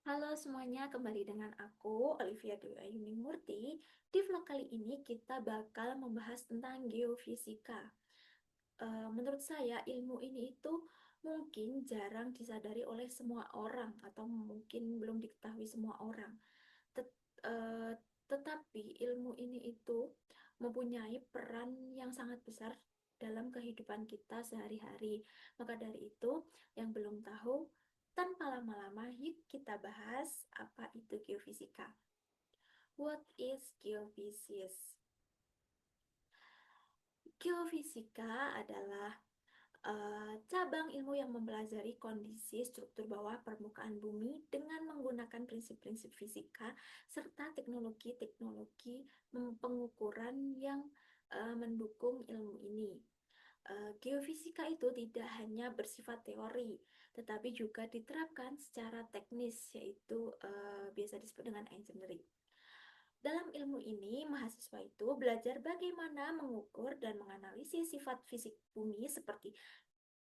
Halo semuanya, kembali dengan aku, Olivia Dwi Ayuni Murti. Di vlog kali ini kita bakal membahas tentang geofisika. Menurut saya, ilmu ini itu mungkin jarang disadari oleh semua orang atau mungkin belum diketahui semua orang. Tet- eh, tetapi ilmu ini itu mempunyai peran yang sangat besar dalam kehidupan kita sehari-hari. Maka dari itu, yang belum tahu, tanpa lama-lama, yuk kita bahas apa itu geofisika. What is geophysics? Geofisika adalah cabang ilmu yang mempelajari kondisi struktur bawah permukaan bumi dengan menggunakan prinsip-prinsip fisika serta teknologi-teknologi pengukuran yang mendukung ilmu ini. Geofisika itu tidak hanya bersifat teori, tetapi juga diterapkan secara teknis, yaitu biasa disebut dengan engineering. Dalam ilmu ini, mahasiswa itu belajar bagaimana mengukur dan menganalisis sifat fisik bumi seperti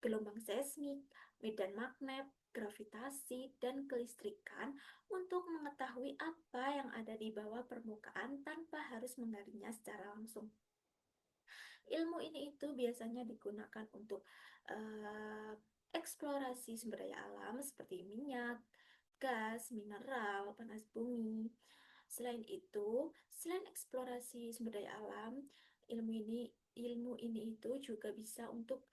gelombang seismik, medan magnet, gravitasi, dan kelistrikan untuk mengetahui apa yang ada di bawah permukaan tanpa harus menggalinya secara langsung. Ilmu ini itu biasanya digunakan untuk eh, eksplorasi sumber daya alam seperti minyak, gas, mineral, panas bumi. Selain itu, selain eksplorasi sumber daya alam, ilmu ini ilmu ini itu juga bisa untuk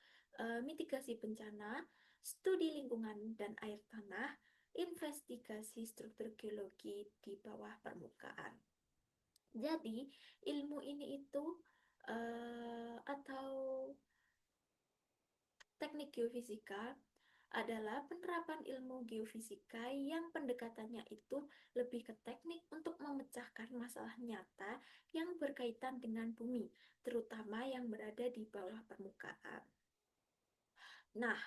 mitigasi bencana, studi lingkungan dan air tanah, investigasi struktur geologi di bawah permukaan. Jadi, ilmu ini itu atau teknik geofisika adalah penerapan ilmu geofisika yang pendekatannya itu lebih ke teknik untuk memecahkan masalah nyata yang berkaitan dengan bumi, terutama yang berada di bawah permukaan. Nah,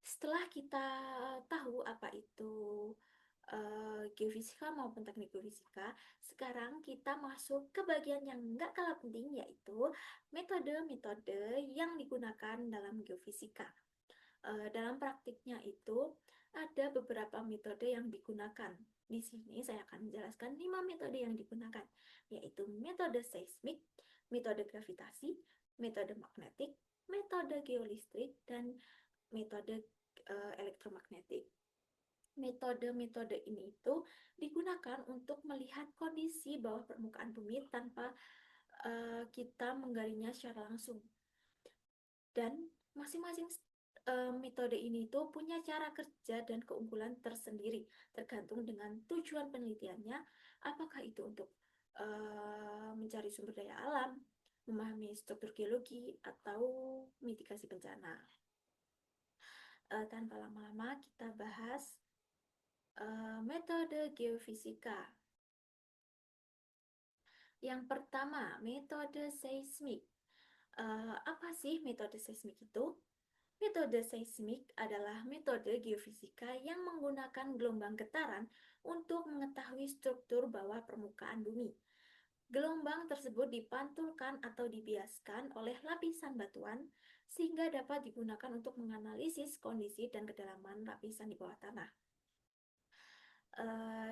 setelah kita tahu apa itu geofisika maupun teknik geofisika, sekarang kita masuk ke bagian yang nggak kalah penting, yaitu metode-metode yang digunakan dalam geofisika. Dalam praktiknya itu ada beberapa metode yang digunakan. Di sini saya akan menjelaskan 5 metode yang digunakan, yaitu metode seismik, metode gravitasi, metode magnetik, metode geolistrik, dan metode elektromagnetik. Metode-metode ini itu digunakan untuk melihat kondisi bawah permukaan bumi tanpa kita menggalinya secara langsung. Dan masing-masing metode ini itu punya cara kerja dan keunggulan tersendiri, tergantung dengan tujuan penelitiannya, apakah itu untuk mencari sumber daya alam, memahami struktur geologi, atau mitigasi bencana. Tanpa lama-lama kita bahas metode geofisika. Yang pertama, metode seismik. Apa sih metode seismik itu? Metode seismik adalah metode geofisika yang menggunakan gelombang getaran untuk mengetahui struktur bawah permukaan bumi. Gelombang tersebut dipantulkan atau dibiaskan oleh lapisan batuan sehingga dapat digunakan untuk menganalisis kondisi dan kedalaman lapisan di bawah tanah.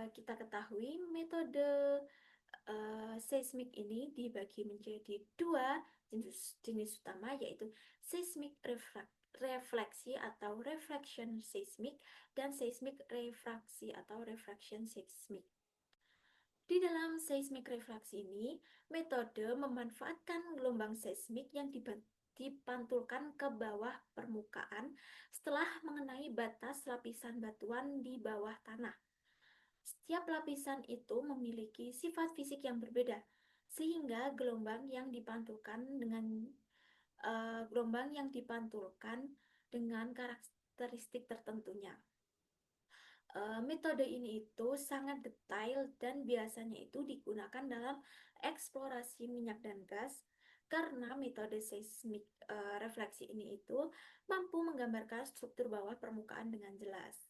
Kita ketahui metode seismik ini dibagi menjadi dua jenis utama, yaitu seismik refleksi atau reflection seismik dan seismik refraksi atau refraction seismik. Di dalam seismik refraksi ini, metode memanfaatkan gelombang seismik yang dipantulkan ke bawah permukaan setelah mengenai batas lapisan batuan di bawah tanah. Setiap lapisan itu memiliki sifat fisik yang berbeda, sehingga gelombang yang dipantulkan dengan karakteristik tertentunya. Metode ini itu sangat detail dan biasanya itu digunakan dalam eksplorasi minyak dan gas karena metode seismik refleksi ini itu mampu menggambarkan struktur bawah permukaan dengan jelas.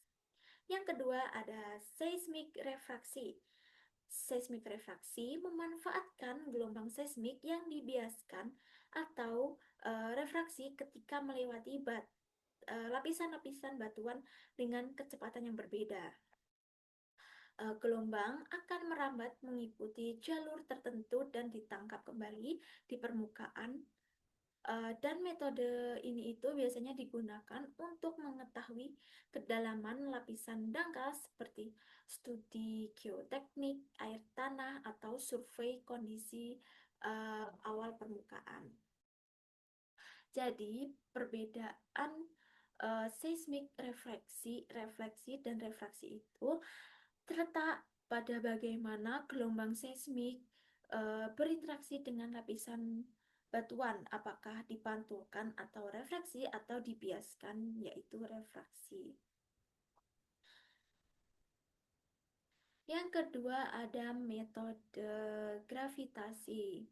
Yang kedua ada seismik refraksi. Seismik refraksi memanfaatkan gelombang seismik yang dibiaskan atau refraksi ketika melewati lapisan-lapisan batuan dengan kecepatan yang berbeda. Gelombang akan merambat mengikuti jalur tertentu dan ditangkap kembali di permukaan. Dan metode ini itu biasanya digunakan untuk mengetahui kedalaman lapisan dangkal seperti studi geoteknik, air tanah, atau survei kondisi awal permukaan. Jadi, perbedaan seismik refleksi dan refraksi itu terletak pada bagaimana gelombang seismik berinteraksi dengan lapisan batuan, apakah dipantulkan atau refleksi atau dibiaskan, yaitu refraksi. Yang kedua ada metode gravitasi.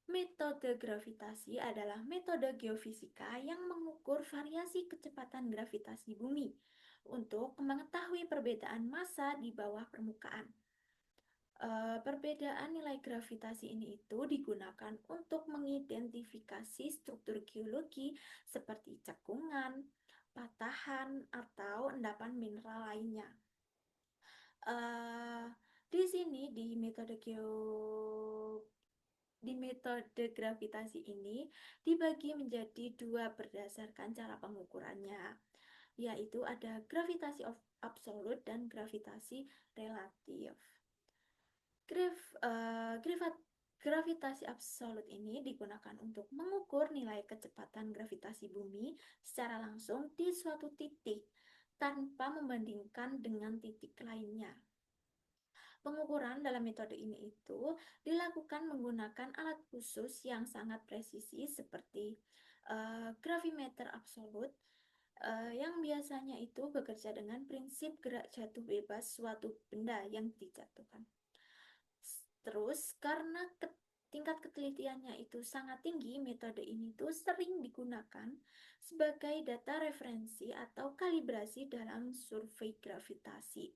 Metode gravitasi adalah metode geofisika yang mengukur variasi kecepatan gravitasi bumi untuk mengetahui perbedaan massa di bawah permukaan. Perbedaan nilai gravitasi ini itu digunakan untuk mengidentifikasi struktur geologi seperti cekungan, patahan, atau endapan mineral lainnya. Uh, di sini di metode gravitasi ini dibagi menjadi dua berdasarkan cara pengukurannya, yaitu ada gravitasi absolut dan gravitasi relatif. Gravitasi absolut ini digunakan untuk mengukur nilai kecepatan gravitasi bumi secara langsung di suatu titik tanpa membandingkan dengan titik lainnya. Pengukuran dalam metode ini itu dilakukan menggunakan alat khusus yang sangat presisi seperti gravimeter absolut yang biasanya itu bekerja dengan prinsip gerak jatuh bebas suatu benda yang dijatuhkan. Terus karena tingkat ketelitiannya itu sangat tinggi, metode ini tuh sering digunakan sebagai data referensi atau kalibrasi dalam survei gravitasi.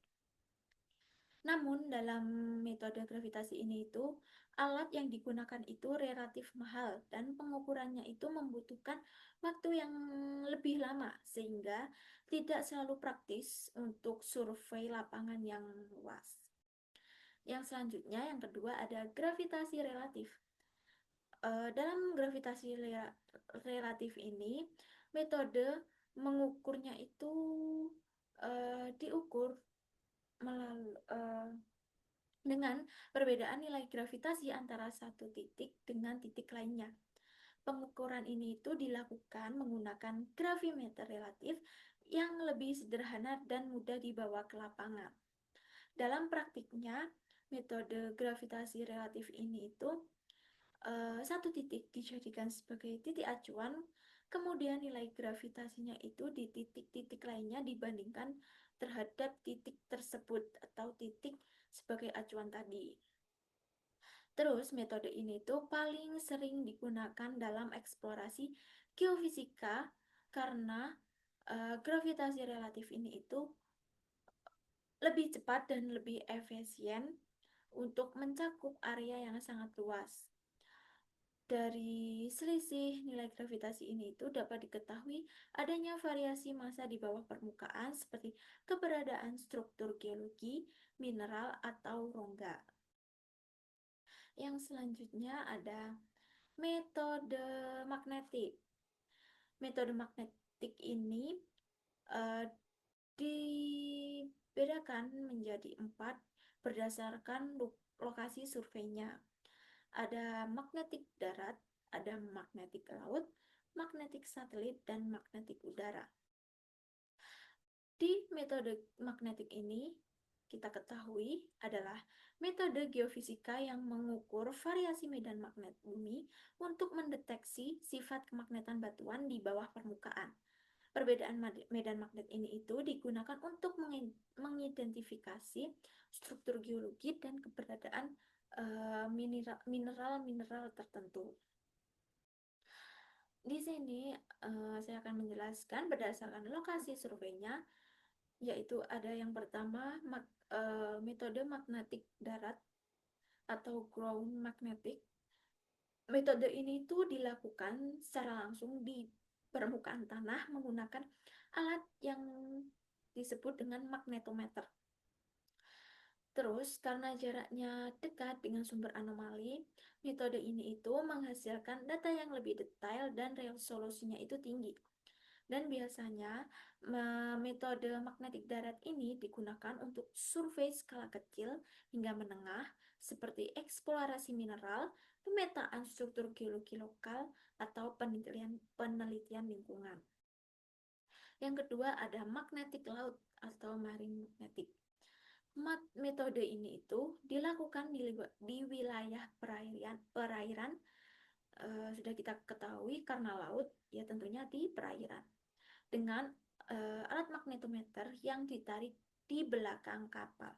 Namun dalam metode gravitasi ini itu alat yang digunakan itu relatif mahal dan pengukurannya itu membutuhkan waktu yang lebih lama sehingga tidak selalu praktis untuk survei lapangan yang luas. Yang selanjutnya yang kedua ada gravitasi relatif. Dalam gravitasi relatif ini metode mengukurnya itu diukur dengan perbedaan nilai gravitasi antara satu titik dengan titik lainnya. Pengukuran ini itu dilakukan menggunakan gravimeter relatif yang lebih sederhana dan mudah dibawa ke lapangan. Dalam praktiknya, metode gravitasi relatif ini itu satu titik dijadikan sebagai titik acuan, kemudian nilai gravitasinya itu di titik-titik lainnya dibandingkan terhadap titik tersebut atau titik sebagai acuan tadi. Terus metode ini tuh paling sering digunakan dalam eksplorasi geofisika karena gravitasi relatif ini itu lebih cepat dan lebih efisien untuk mencakup area yang sangat luas. Dari selisih nilai gravitasi ini itu dapat diketahui adanya variasi massa di bawah permukaan seperti keberadaan struktur geologi, mineral, atau rongga. Yang selanjutnya ada metode magnetik. Metode magnetik ini dibedakan menjadi 4 berdasarkan lokasi surveinya. Ada magnetik darat, ada magnetik laut, magnetik satelit, dan magnetik udara. Di metode magnetik ini, kita ketahui adalah metode geofisika yang mengukur variasi medan magnet bumi untuk mendeteksi sifat kemagnetan batuan di bawah permukaan. Perbedaan medan magnet ini itu digunakan untuk mengidentifikasi struktur geologi dan keberadaan mineral-mineral tertentu. Di sini saya akan menjelaskan berdasarkan lokasi surveinya, yaitu ada yang pertama metode magnetik darat atau ground magnetic. Metode ini tuh dilakukan secara langsung di permukaan tanah menggunakan alat yang disebut dengan magnetometer. Terus, karena jaraknya dekat dengan sumber anomali, metode ini itu menghasilkan data yang lebih detail dan resolusinya itu tinggi. Dan biasanya metode magnetik darat ini digunakan untuk survei skala kecil hingga menengah seperti eksplorasi mineral, pemetaan struktur geologi lokal, atau penelitian lingkungan. Yang kedua ada magnetik laut atau marine magnetic. Metode ini itu dilakukan di wilayah perairan sudah kita ketahui karena laut ya tentunya di perairan dengan alat magnetometer yang ditarik di belakang kapal.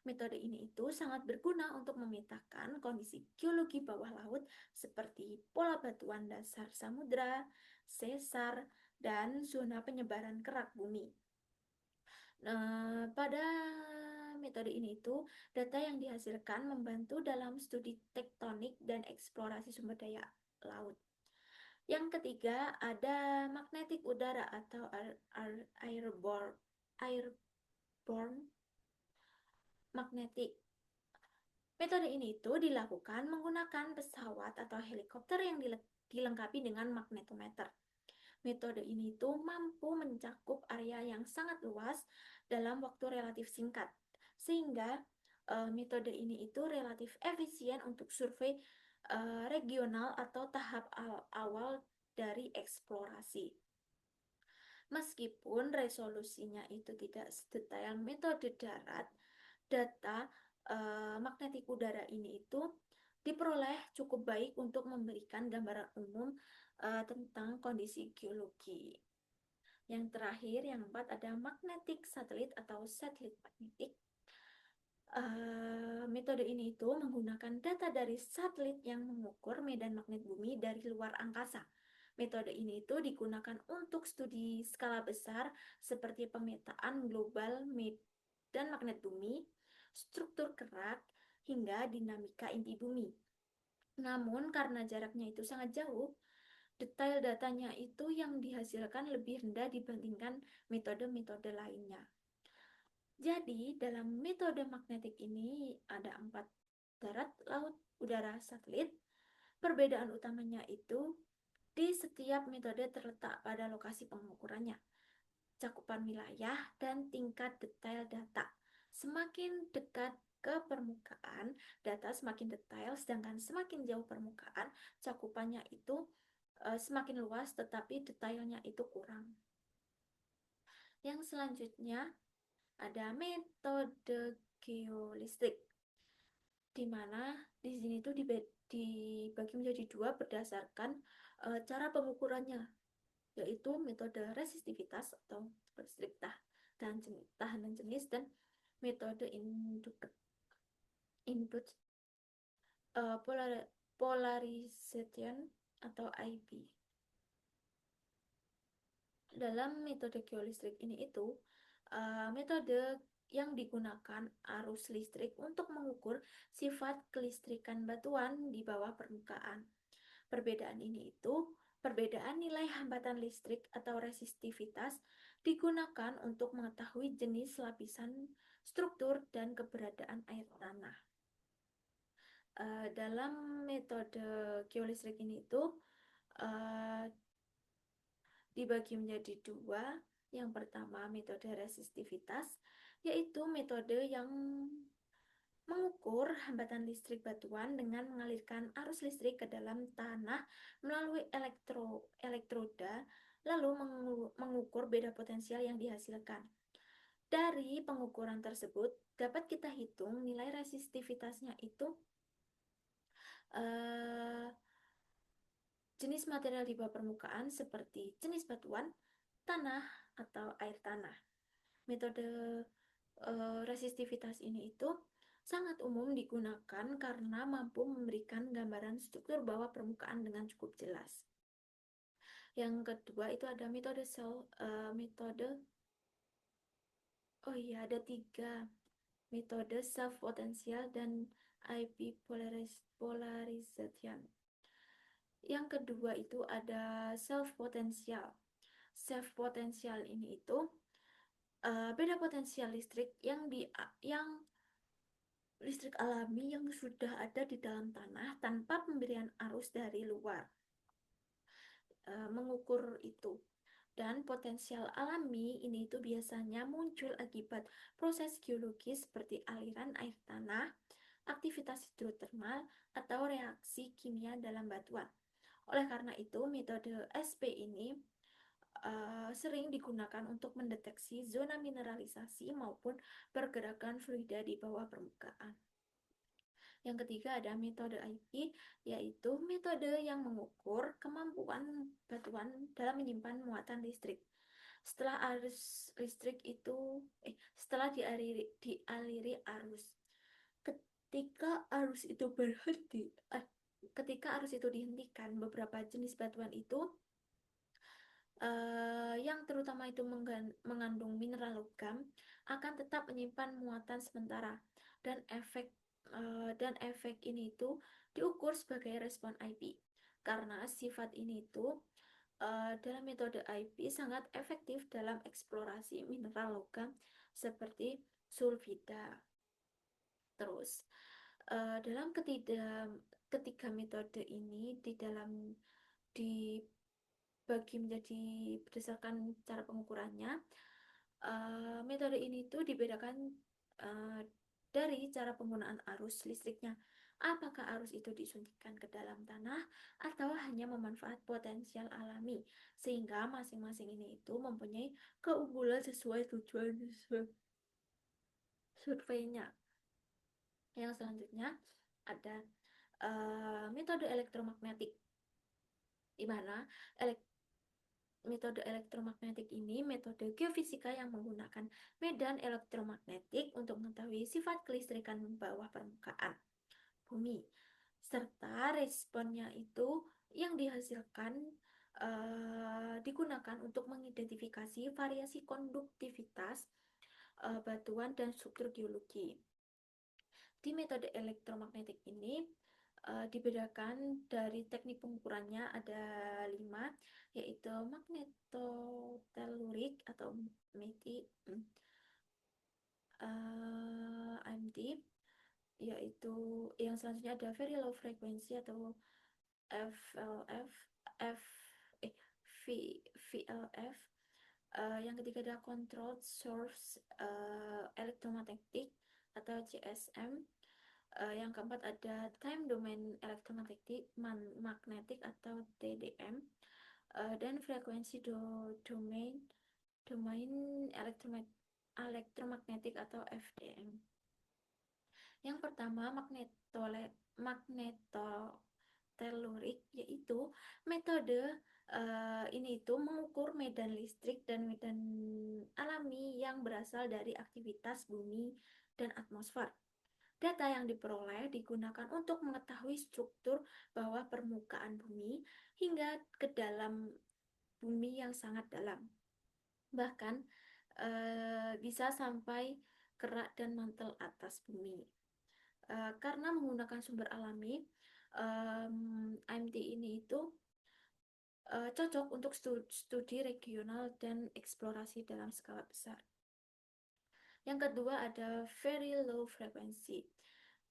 Metode ini itu sangat berguna untuk memetakan kondisi geologi bawah laut seperti pola batuan dasar samudra, sesar, dan zona penyebaran kerak bumi. Pada metode ini itu data yang dihasilkan membantu dalam studi tektonik dan eksplorasi sumber daya laut. Yang ketiga ada magnetik udara atau airborne magnetic. Metode ini itu dilakukan menggunakan pesawat atau helikopter yang dilengkapi dengan magnetometer. Metode ini itu mampu mencakup area yang sangat luas dalam waktu relatif singkat, sehingga metode ini itu relatif efisien untuk survei regional atau tahap awal dari eksplorasi. Meskipun resolusinya itu tidak sedetail metode darat, data magnetik udara ini itu diperoleh cukup baik untuk memberikan gambaran umum tentang kondisi geologi. Yang terakhir, yang keempat ada magnetik satelit atau satelit magnetik. Metode ini itu menggunakan data dari satelit yang mengukur medan magnet bumi dari luar angkasa. Metode ini itu digunakan untuk studi skala besar seperti pemetaan global medan magnet bumi, struktur kerak, hingga dinamika inti bumi. Namun karena jaraknya itu sangat jauh, detail datanya itu yang dihasilkan lebih rendah dibandingkan metode-metode lainnya. Jadi dalam metode magnetik ini ada 4: darat, laut, udara, satelit. Perbedaan utamanya itu di setiap metode terletak pada lokasi pengukurannya, cakupan wilayah, dan tingkat detail data. Semakin dekat ke permukaan, data semakin detail, sedangkan semakin jauh permukaan, cakupannya itu semakin luas tetapi detailnya itu kurang. Yang selanjutnya ada metode geolistrik, di mana di sini tuh dibagi menjadi dua berdasarkan cara pengukurannya, yaitu metode resistivitas atau listrik tahanan jenis dan metode polarization atau IB. Dalam metode geolistrik ini itu metode yang digunakan arus listrik untuk mengukur sifat kelistrikan batuan di bawah permukaan. Perbedaan nilai hambatan listrik atau resistivitas digunakan untuk mengetahui jenis lapisan struktur dan keberadaan air tanah. Dalam metode geolistrik ini itu dibagi menjadi dua. Yang pertama metode resistivitas, yaitu metode yang mengukur hambatan listrik batuan dengan mengalirkan arus listrik ke dalam tanah melalui elektroda, lalu mengukur beda potensial yang dihasilkan. Dari pengukuran tersebut dapat kita hitung nilai resistivitasnya itu jenis material di bawah permukaan seperti jenis batuan, tanah, atau air tanah. Metode resistivitas ini itu sangat umum digunakan karena mampu memberikan gambaran struktur bawah permukaan dengan cukup jelas. Yang kedua itu ada ada 3 metode self potential dan IP polarization. Yang kedua itu ada self potential. Self potential ini itu beda potensial listrik yang listrik alami yang sudah ada di dalam tanah tanpa pemberian arus dari luar. Mengukur itu. Dan potensial alami ini itu biasanya muncul akibat proses geologis seperti aliran air tanah, aktivitas hidrotermal, atau reaksi kimia dalam batuan. Oleh karena itu, metode SP ini sering digunakan untuk mendeteksi zona mineralisasi maupun pergerakan fluida di bawah permukaan. Yang ketiga ada metode IP, yaitu metode yang mengukur kemampuan batuan dalam menyimpan muatan listrik. Setelah arus listrik itu, setelah dialiri arus, ketika arus itu berhenti, ketika arus itu dihentikan, beberapa jenis batuan itu yang terutama itu mengandung mineral logam akan tetap menyimpan muatan sementara dan efek ini itu diukur sebagai respon IP karena sifat ini itu dalam metode IP sangat efektif dalam eksplorasi mineral logam seperti sulfida. Terus dalam ketiga metode ini dibagi menjadi berdasarkan cara pengukurannya. Metode ini tuh dibedakan uh, dari cara penggunaan arus listriknya. Apakah arus itu disuntikan ke dalam tanah atau hanya memanfaat potensial alami, sehingga masing-masing ini itu mempunyai keunggulan sesuai tujuan surveinya. Yang selanjutnya ada metode elektromagnetik, di mana metode elektromagnetik ini metode geofisika yang menggunakan medan elektromagnetik untuk mengetahui sifat kelistrikan bawah permukaan bumi, serta responnya itu yang dihasilkan digunakan untuk mengidentifikasi variasi konduktivitas batuan dan struktur geologi. Di metode elektromagnetik ini dibedakan dari teknik pengukurannya ada 5, yaitu magnetotelurik atau METI, AMT, yaitu yang selanjutnya ada very low frequency atau FLF, F, VLF. Yang ketiga ada controlled source electromagnetic atau CSM. Yang keempat ada time domain electromagnetic magnetic atau TDM, dan frekuensi domain elektromagnetik atau FDM. Yang pertama magnetotelurik, yaitu metode ini itu mengukur medan listrik dan medan alami yang berasal dari aktivitas bumi dan atmosfer. Data yang diperoleh digunakan untuk mengetahui struktur bawah permukaan bumi hingga ke dalam bumi yang sangat dalam. Bahkan bisa sampai kerak dan mantel atas bumi. Karena menggunakan sumber alami, AMT ini itu cocok untuk studi regional dan eksplorasi dalam skala besar. Yang kedua ada very low frequency.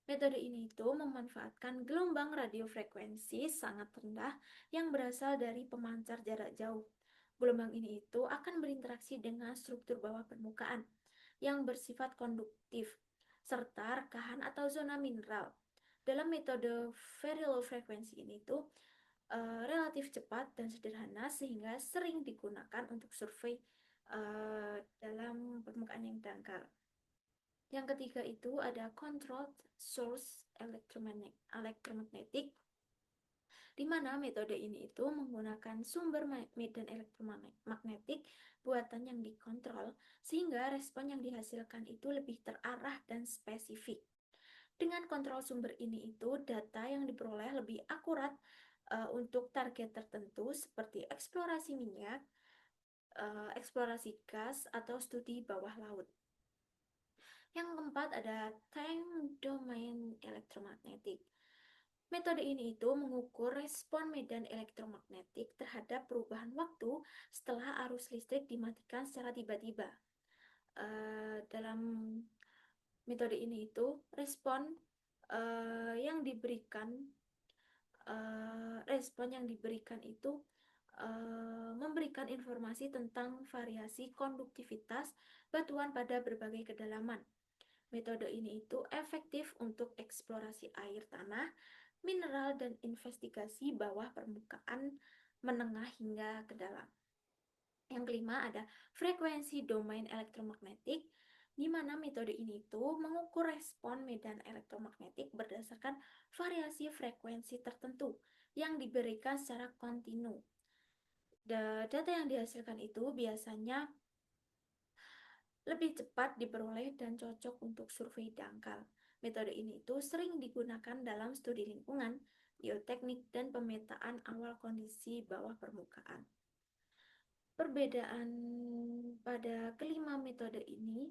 Metode ini itu memanfaatkan gelombang radiofrekuensi sangat rendah yang berasal dari pemancar jarak jauh. Gelombang ini itu akan berinteraksi dengan struktur bawah permukaan yang bersifat konduktif serta rekahan atau zona mineral. Dalam metode very low frequency ini tuh relatif cepat dan sederhana sehingga sering digunakan untuk survei dalam permukaan yang dangkal. Yang ketiga itu ada controlled source electromagnetic, di mana metode ini itu menggunakan sumber medan elektromagnetik buatan yang dikontrol sehingga respon yang dihasilkan itu lebih terarah dan spesifik. Dengan kontrol sumber ini itu data yang diperoleh lebih akurat untuk target tertentu seperti eksplorasi minyak, eksplorasi gas, atau studi bawah laut. Yang keempat ada time domain electromagnetic. Metode ini itu mengukur respon medan elektromagnetik terhadap perubahan waktu setelah arus listrik dimatikan secara tiba-tiba. Dalam Metode ini itu respon yang diberikan itu memberikan informasi tentang variasi konduktivitas batuan pada berbagai kedalaman. Metode ini itu efektif untuk eksplorasi air tanah, mineral, dan investigasi bawah permukaan menengah hingga ke dalam. Yang kelima ada frekuensi domain elektromagnetik, di mana metode ini itu mengukur respon medan elektromagnetik berdasarkan variasi frekuensi tertentu yang diberikan secara kontinu. Data yang dihasilkan itu biasanya lebih cepat diperoleh dan cocok untuk survei dangkal. Metode ini itu sering digunakan dalam studi lingkungan, geoteknik, dan pemetaan awal kondisi bawah permukaan. Perbedaan pada kelima metode ini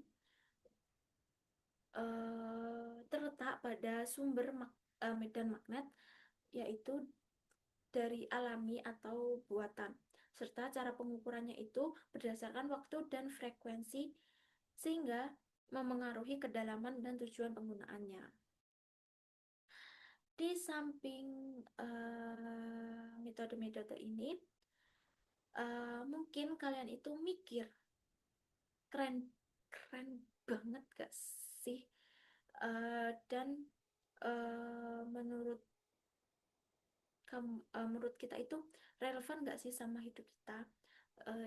terletak pada sumber medan magnet, yaitu dari alami atau buatan, serta cara pengukurannya itu berdasarkan waktu dan frekuensi sehingga memengaruhi kedalaman dan tujuan penggunaannya. Di samping metode-metode ini, mungkin kalian itu mikir, keren keren banget gak sih? Dan menurut menurut kita itu relevan gak sih sama hidup kita?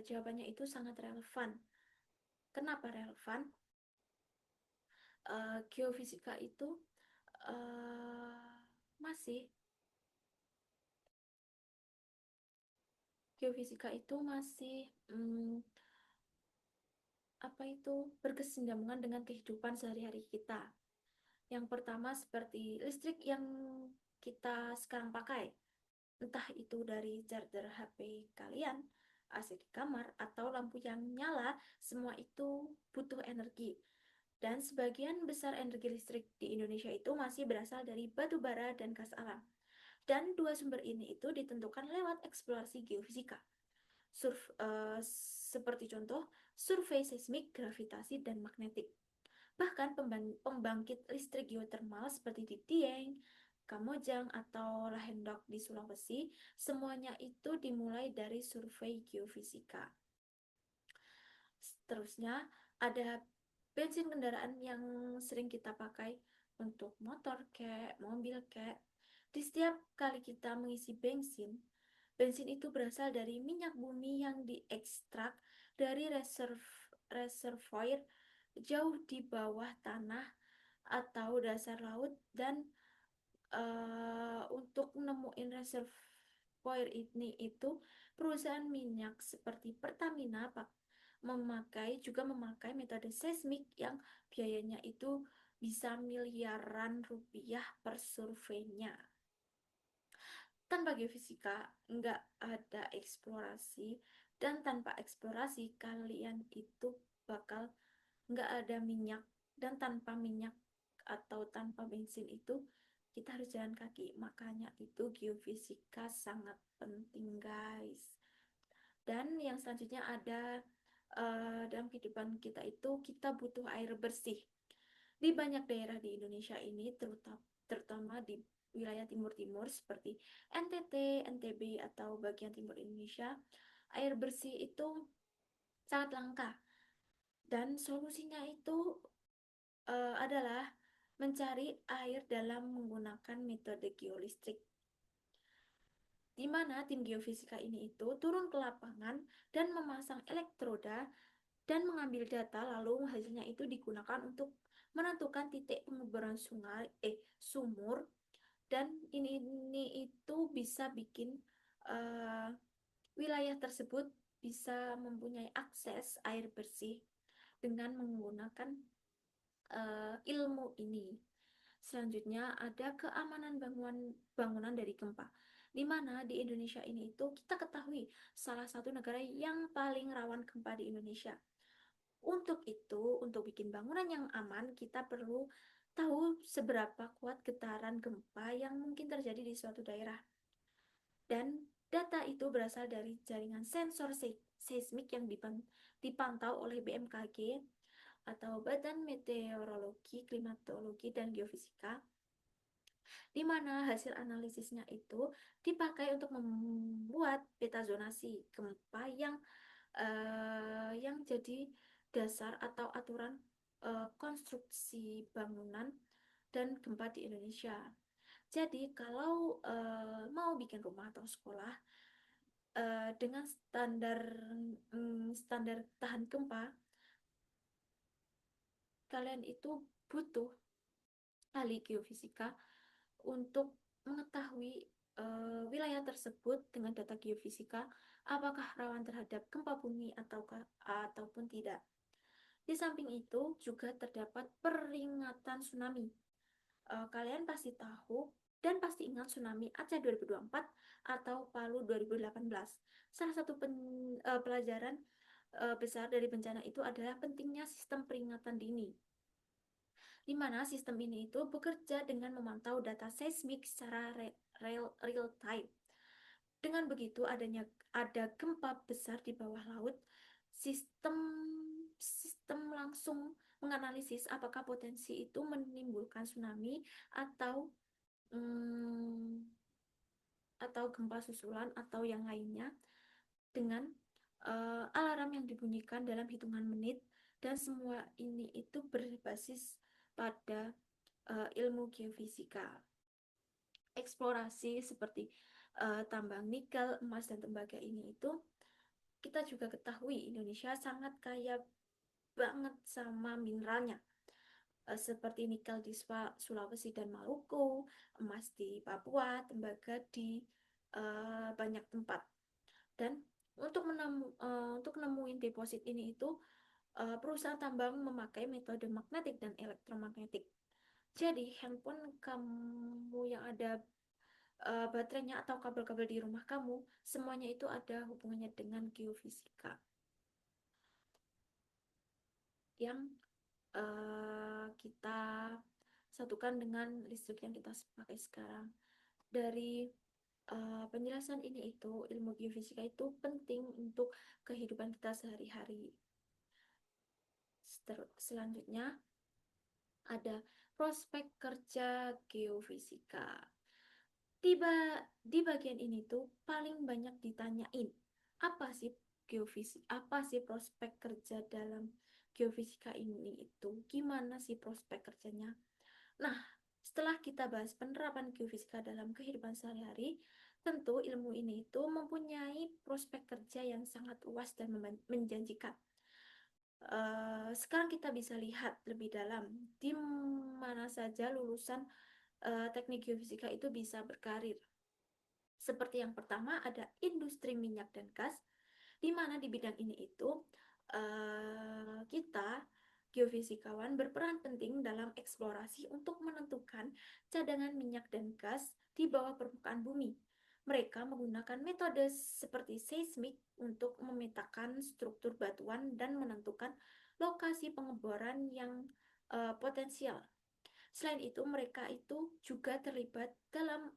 Jawabannya itu sangat relevan. Kenapa relevan? Geofisika itu masih apa itu berkesinambungan dengan kehidupan sehari-hari kita. Yang pertama seperti listrik yang kita sekarang pakai, entah itu dari charger HP kalian, AC di kamar, atau lampu yang nyala, semua itu butuh energi. Dan sebagian besar energi listrik di Indonesia itu masih berasal dari batu bara dan gas alam. Dan dua sumber ini itu ditentukan lewat eksplorasi geofisika. Seperti contoh, survei seismik, gravitasi, dan magnetik. Bahkan pembangkit listrik geotermal seperti di Dieng, Kamojang, atau Lahendok di Sulawesi, semuanya itu dimulai dari survei geofisika. Seterusnya, ada bensin kendaraan yang sering kita pakai untuk motor kayak mobil kayak. Di setiap kali kita mengisi bensin, bensin itu berasal dari minyak bumi yang diekstrak dari reservoir jauh di bawah tanah atau dasar laut, dan untuk nemuin reservoir ini itu perusahaan minyak seperti Pertamina juga memakai metode seismik yang biayanya itu bisa miliaran rupiah per surveinya. Tanpa geofisika nggak ada eksplorasi, dan tanpa eksplorasi kalian itu bakal nggak ada minyak, dan tanpa minyak atau tanpa bensin itu kita harus jalan kaki. Makanya itu geofisika sangat penting, guys. Dan yang selanjutnya ada dalam kehidupan kita itu kita butuh air bersih. Di banyak daerah di Indonesia ini, terutama di wilayah timur-timur seperti NTT, NTB, atau bagian timur Indonesia, air bersih itu sangat langka. Dan solusinya itu adalah mencari air dalam menggunakan metode geolistrik, di mana tim geofisika ini itu turun ke lapangan dan memasang elektroda dan mengambil data, lalu hasilnya itu digunakan untuk menentukan titik pengeboran sumur, dan ini itu bisa bikin uh, wilayah tersebut bisa mempunyai akses air bersih dengan menggunakan ilmu ini. Selanjutnya ada keamanan bangunan dari gempa, di mana di Indonesia ini itu kita ketahui salah satu negara yang paling rawan gempa di Indonesia. Untuk itu, untuk bikin bangunan yang aman, kita perlu tahu seberapa kuat getaran gempa yang mungkin terjadi di suatu daerah. Dan data itu berasal dari jaringan sensor seismik yang dipantau oleh BMKG atau Badan Meteorologi, Klimatologi, dan Geofisika, di mana hasil analisisnya itu dipakai untuk membuat peta zonasi gempa yang jadi dasar atau aturan konstruksi bangunan dan gempa di Indonesia. Jadi kalau mau bikin rumah atau sekolah dengan standar tahan gempa, kalian itu butuh ahli geofisika untuk mengetahui wilayah tersebut dengan data geofisika apakah rawan terhadap gempa bumi ataupun tidak. Di samping itu juga terdapat peringatan tsunami. Kalian pasti tahu dan pasti ingat tsunami Aceh 2024 atau Palu 2018. Salah satu pelajaran besar dari bencana itu adalah pentingnya sistem peringatan dini, di mana sistem ini itu bekerja dengan memantau data seismik secara real time. Dengan begitu ada gempa besar di bawah laut, sistem sistem langsung menganalisis apakah potensi itu menimbulkan tsunami atau hmm, atau gempa susulan atau yang lainnya dengan alarm yang dibunyikan dalam hitungan menit, dan semua ini itu berbasis pada ilmu geofisika. Eksplorasi seperti tambang nikel, emas, dan tembaga ini itu kita juga ketahui Indonesia sangat kaya banget sama mineralnya, seperti nikel di Sulawesi dan Maluku, emas di Papua, tembaga di banyak tempat. Dan untuk nemuin deposit ini itu perusahaan tambang memakai metode magnetik dan elektromagnetik. Jadi handphone kamu yang ada baterainya atau kabel-kabel di rumah kamu, semuanya itu ada hubungannya dengan geofisika yang kita satukan dengan listrik yang kita pakai sekarang. Dari penjelasan ini itu, ilmu geofisika itu penting untuk kehidupan kita sehari-hari. Selanjutnya ada prospek kerja geofisika. Di bagian ini tuh paling banyak ditanyain, apa sih geofisika, apa sih prospek kerja dalam geofisika ini itu, gimana sih prospek kerjanya. Nah, setelah kita bahas penerapan geofisika dalam kehidupan sehari-hari, tentu ilmu ini itu mempunyai prospek kerja yang sangat luas dan menjanjikan. Sekarang kita bisa lihat lebih dalam di mana saja lulusan teknik geofisika itu bisa berkarir. Seperti yang pertama ada industri minyak dan gas, di mana di bidang ini itu kita geofisikawan berperan penting dalam eksplorasi untuk menentukan cadangan minyak dan gas di bawah permukaan bumi. Mereka menggunakan metode seperti seismik untuk memetakan struktur batuan dan menentukan lokasi pengeboran yang potensial. Selain itu, mereka itu juga terlibat dalam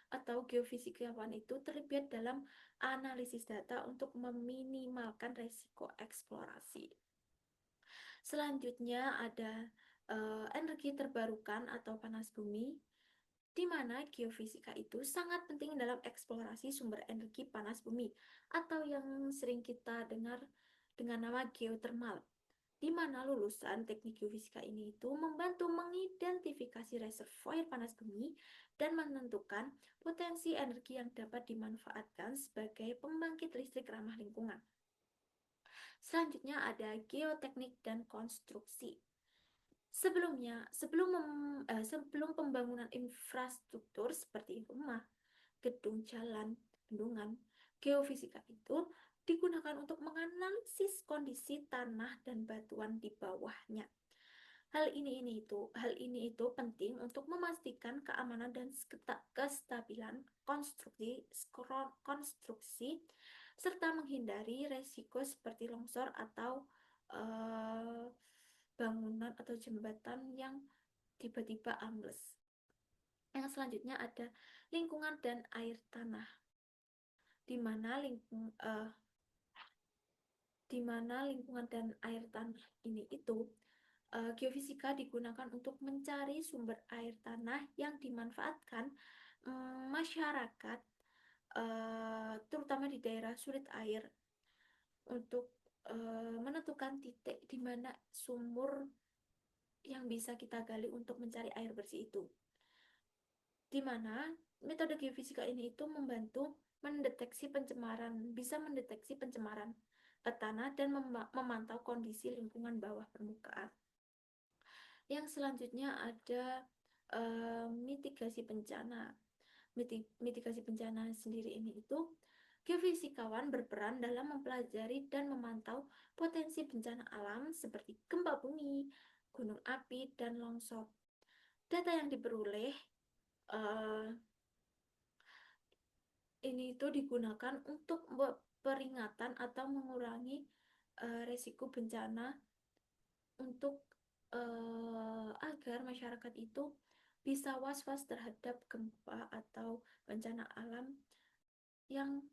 atau geofisikawan itu terlibat dalam analisis data untuk meminimalkan resiko eksplorasi. Selanjutnya ada energi terbarukan atau panas bumi, di mana geofisika itu sangat penting dalam eksplorasi sumber energi panas bumi atau yang sering kita dengar dengan nama geothermal, di mana lulusan teknik geofisika ini itu membantu mengidentifikasi reservoir panas bumi dan menentukan potensi energi yang dapat dimanfaatkan sebagai pembangkit listrik ramah lingkungan. Selanjutnya ada geoteknik dan konstruksi. Sebelum pembangunan infrastruktur seperti rumah, gedung, jalan, bendungan, geofisika itu digunakan untuk menganalisis kondisi tanah dan batuan di bawahnya. Hal ini itu penting untuk memastikan keamanan dan kestabilan konstruksi serta menghindari resiko seperti longsor atau bangunan atau jembatan yang tiba-tiba ambles. Yang selanjutnya ada lingkungan dan air tanah, di mana di mana lingkungan dan air tanah ini itu geofisika digunakan untuk mencari sumber air tanah yang dimanfaatkan masyarakat, terutama di daerah sulit air, untuk menentukan titik di mana sumur yang bisa kita gali untuk mencari air bersih itu. Di mana metode geofisika ini itu membantu mendeteksi pencemaran, bisa mendeteksi pencemaran tanah dan memantau kondisi lingkungan bawah permukaan. Yang selanjutnya ada mitigasi bencana. Mitigasi bencana sendiri ini itu geofisikawan berperan dalam mempelajari dan memantau potensi bencana alam seperti gempa bumi, gunung api, dan longsor. Data yang diperoleh uh, ini itu digunakan untuk peringatan atau mengurangi resiko bencana untuk agar masyarakat itu bisa was-was terhadap gempa atau bencana alam yang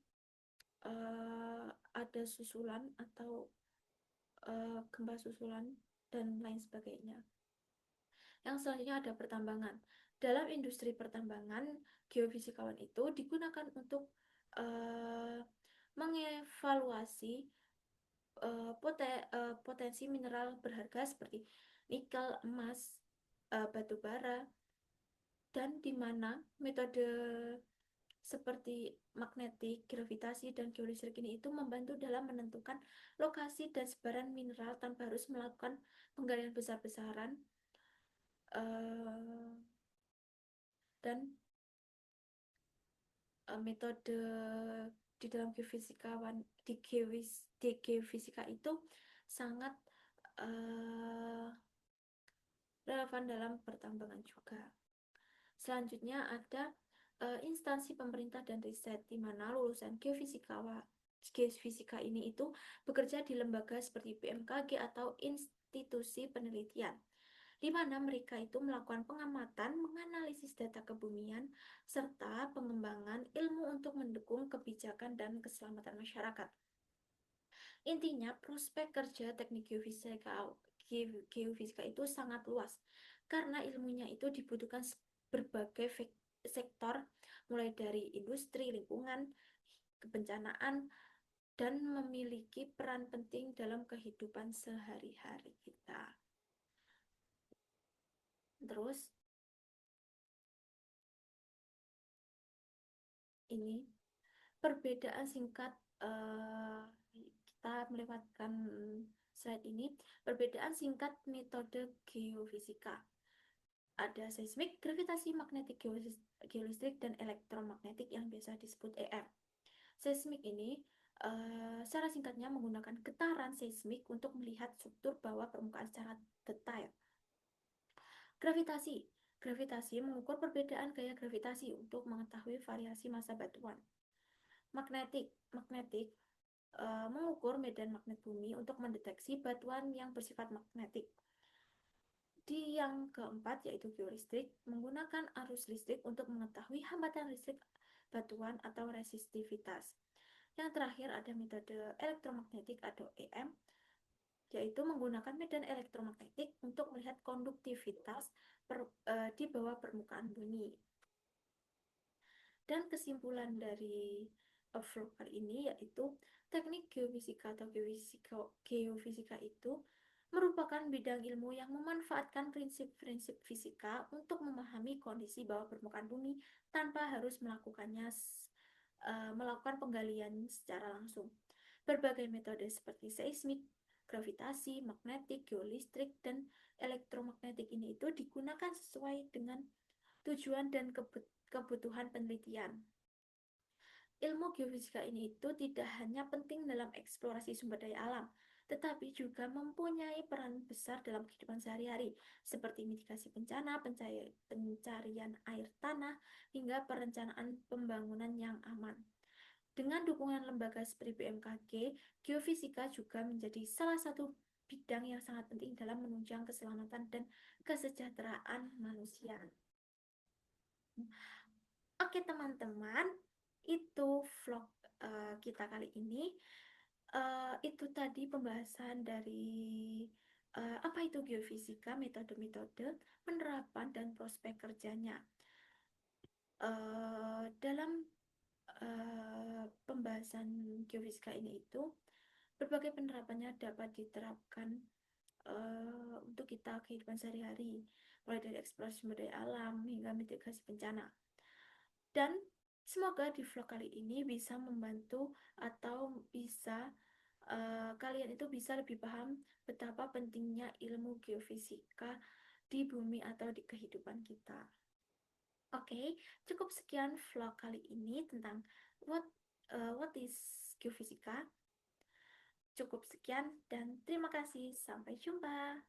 ada susulan atau gempa susulan dan lain sebagainya. Yang selanjutnya ada pertambangan. Dalam industri pertambangan, geofisikawan itu digunakan untuk mengevaluasi potensi mineral berharga seperti nikel, emas, batu bara, dan di mana metode seperti magnetik, gravitasi, dan geolistrik ini itu membantu dalam menentukan lokasi dan sebaran mineral tanpa harus melakukan penggalian besar-besaran, dan metode di dalam di geofisika itu sangat relevan dalam pertambangan juga. Selanjutnya ada instansi pemerintah dan riset, di mana lulusan geofisika ini itu bekerja di lembaga seperti BMKG atau institusi penelitian, di mana mereka itu melakukan pengamatan, menganalisis data kebumian, serta pengembangan ilmu untuk mendukung kebijakan dan keselamatan masyarakat. Intinya, prospek kerja teknik geofisika itu sangat luas, karena ilmunya itu dibutuhkan berbagai sektor, mulai dari industri, lingkungan, kebencanaan, dan memiliki peran penting dalam kehidupan sehari-hari kita. Terus, ini perbedaan singkat, kita melewatkan slide ini. Perbedaan singkat metode geofisika. Ada seismik, gravitasi, magnetik, geolistrik, dan elektromagnetik yang biasa disebut EM. Seismik ini secara singkatnya menggunakan getaran seismik untuk melihat struktur bawah permukaan secara detail. Gravitasi. Gravitasi mengukur perbedaan gaya gravitasi untuk mengetahui variasi massa batuan. Magnetik. Magnetik mengukur medan magnet bumi untuk mendeteksi batuan yang bersifat magnetik. Di yang keempat yaitu geolistrik, menggunakan arus listrik untuk mengetahui hambatan listrik batuan atau resistivitas. Yang terakhir ada metode elektromagnetik atau EM, yaitu menggunakan medan elektromagnetik untuk melihat konduktivitas di bawah permukaan bumi. Dan kesimpulan dari vlog kali ini yaitu teknik geofisika atau geofisika itu merupakan bidang ilmu yang memanfaatkan prinsip-prinsip fisika untuk memahami kondisi bawah permukaan bumi tanpa harus melakukan penggalian secara langsung. Berbagai metode seperti seismik, gravitasi, magnetik, geolistrik, dan elektromagnetik ini itu digunakan sesuai dengan tujuan dan kebutuhan penelitian. Ilmu geofisika ini itu tidak hanya penting dalam eksplorasi sumber daya alam, tetapi juga mempunyai peran besar dalam kehidupan sehari-hari, seperti mitigasi bencana, pencarian air tanah, hingga perencanaan pembangunan yang aman. Dengan dukungan lembaga seperti BMKG, geofisika juga menjadi salah satu bidang yang sangat penting dalam menunjang keselamatan dan kesejahteraan manusia. Oke teman-teman, itu vlog kita kali ini. Itu tadi pembahasan dari apa itu geofisika, metode-metode, penerapan, dan prospek kerjanya. Dalam pembahasan geofisika ini itu, berbagai penerapannya dapat diterapkan untuk kita kehidupan sehari-hari, mulai dari eksplorasi sumber daya alam hingga mitigasi bencana. Dan semoga di vlog kali ini bisa membantu atau bisa kalian itu bisa lebih paham betapa pentingnya ilmu geofisika di bumi atau di kehidupan kita. Oke, cukup sekian vlog kali ini tentang what is geofisika. Cukup sekian dan terima kasih. Sampai jumpa.